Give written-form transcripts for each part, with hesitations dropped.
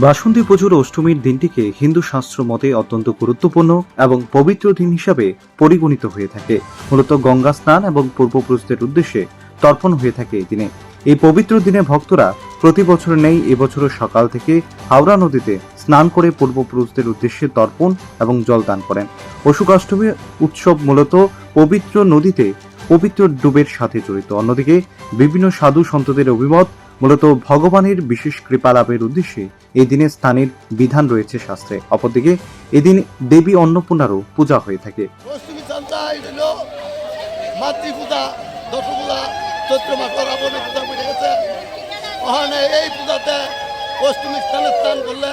বাসন্তী পুজোর অষ্টমীর দিনটিকে হিন্দু শাস্ত্র মতে অত্যন্ত গুরুত্বপূর্ণ এবং পবিত্র দিন হিসাবে পরিগণিত হয়ে থাকে। মূলত গঙ্গা স্নান এবং পূর্বপুরুষদের উদ্দেশ্যে তর্পণ হয়ে থাকে এই দিনে। এই পবিত্র দিনে ভক্তরা প্রতি বছর নেই এবছরও সকাল থেকে হাওড়া নদীতে স্নান করে পূর্বপুরুষদের উদ্দেশ্যে তর্পণ এবং জলদান করেন। অষ্টমী উৎসব মূলত পবিত্র নদীতে পবিত্র ডুবের সাথে জড়িত। অন্যদিকে বিভিন্ন সাধু সন্তদের অভিমত মূলত ভগবানের বিশেষ কৃপা লাভের উদ্দেশ্যে এই দিনে স্নানের বিধান রয়েছে শাস্ত্রে। অপরদিকে এদিন দেবী অন্নপূর্ণারও পূজা হয়ে থাকে। এই পূজাতে অষ্টমী স্থানে স্নান করলে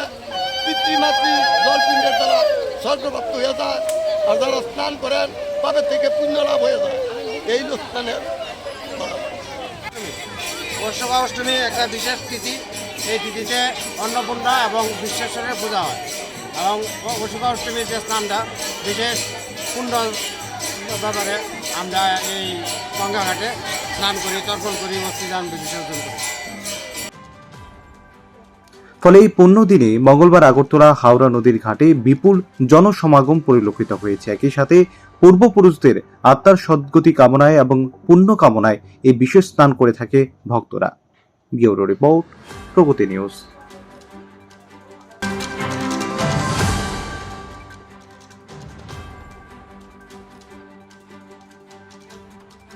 পিতৃমাতৃ জলপিণ্ডের দ্বারা স্বর্গপ্রাপ্ত হয়ে যায়, আর যারা স্নান করেন পাপের থেকে পুণ্য লাভ হয়ে যায়। এই স্থানের অষ্টমী একটা বিশেষ তিথি। এই তিথিতে অন্নপূর্ণা এবং বিশ্বেশ্বরের পূজা হয় এবং অষ্টমীর যে স্নানটা বিশেষ পূর্ণ ব্যাপারে আমরা এই গঙ্গাঘাটে স্নান করি, তর্পণ করি, অস্থিদান বিসর্জন করি। ফলে এই পুণ্য দিনে মঙ্গলবার আগরতলা হাওড়া নদীর ঘাটে বিপুল জনসমাগম পরিলক্ষিত হয়েছে। একই সাথে পূর্বপুরুষদের আত্মার সদ্গতি কামনায় এবং পুণ্য কামনায় এই বিশেষ স্নান করে থাকে ভক্তরা। ব্যুরো রিপোর্ট, প্রগতি নিউজ।